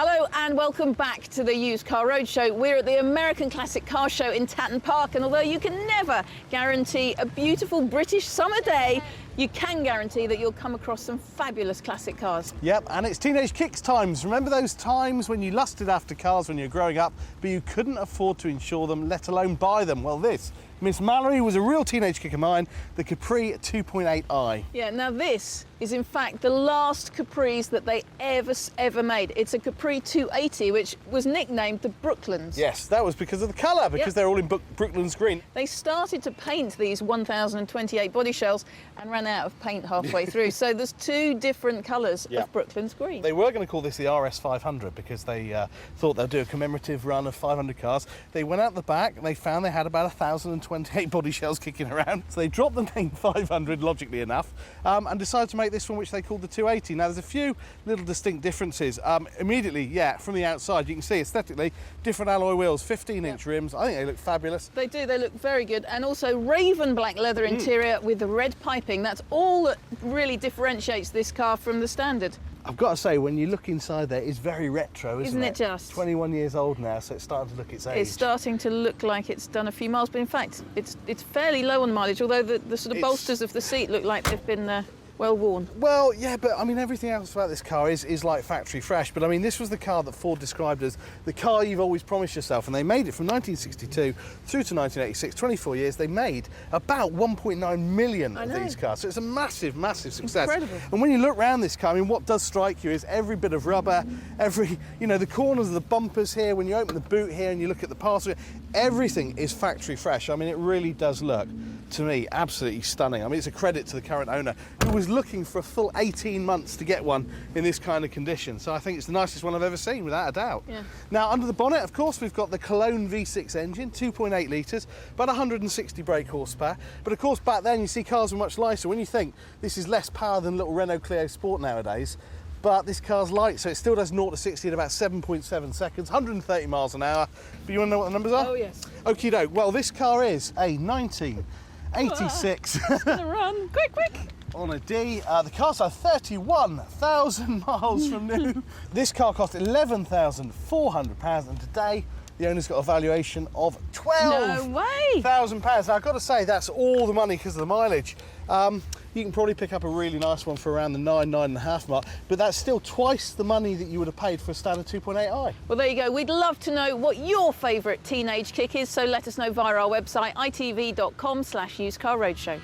Hello and welcome back to the Used Car Roadshow. We're at the American Classic Car Show in Tatton Park, and although you can never guarantee a beautiful British summer day, you can guarantee that you'll come across some fabulous classic cars. Yep, and it's teenage kicks times. Remember those times when you lusted after cars when you were growing up, but you couldn't afford to insure them, let alone buy them? Well, this, Miss Mallory, was a real teenage kick of mine, the Capri 2.8i. Yeah, now this is in fact the last Capris that they ever made. It's a Capri 280, which was nicknamed the Brooklands. Yes, that was because of the colour, because they're all in Brooklands green. They started to paint these 1,028 body shells and ran out of paint halfway through. So there's two different colours of Brooklands green. They were going to call this the RS 500 because they thought they'd do a commemorative run of 500 cars. They went out the back and they found they had about 1,028 body shells kicking around. So they dropped the name 500, logically enough, and decided to make this one, which they called the 280. Now there's a few little distinct differences. Immediately, from the outside you can see aesthetically different alloy wheels, 15-inch rims. I think they look fabulous. They do, they look very good. And also raven black leather interior with the red piping. That's all that really differentiates this car from the standard. I've got to say, when you look inside there, it's very retro, isn't it? Isn't it just? 21 years old now, so it's starting to look its age. It's starting to look like it's done a few miles, but in fact, it's fairly low on mileage, although the sort of bolsters of the seat look like they've been well worn. Well, yeah, but I mean, everything else about this car is like factory fresh. But I mean, this was the car that Ford described as the car you've always promised yourself. And they made it from 1962 through to 1986, 24 years. They made about 1.9 million of these cars. So it's a massive, massive success. Incredible. And when you look around this car, I mean, what does strike you is every bit of rubber, the corners of the bumpers here, when you open the boot here and you look at the parcel, everything is factory fresh. I mean, it really does look, to me, absolutely stunning. I mean, it's a credit to the current owner, who was looking for a full 18 months to get one in this kind of condition. So I think it's the nicest one I've ever seen, without a doubt. Yeah. Now, under the bonnet, of course, we've got the Cologne V6 engine, 2.8 litres, about 160 brake horsepower. But of course, back then, you see cars were much lighter. When you think this is less power than little Renault Clio Sport nowadays, but this car's light, so it still does 0 to 60 in about 7.7 seconds, 130 miles an hour. But you want to know what the numbers are? Oh, yes. Okie doke. Well, this car is a 1986. It's going to run. Quick, quick. On a D. The car's are 31,000 miles from new. This car cost £11,400, and today the owner's got a valuation of £12,000. Now, I've got to say, that's all the money because of the mileage. You can probably pick up a really nice one for around the 9.5 mark, but that's still twice the money that you would have paid for a standard 2.8i. Well, there you go. We'd love to know what your favourite teenage kick is, so let us know via our website, itv.com/usedcarroadshow.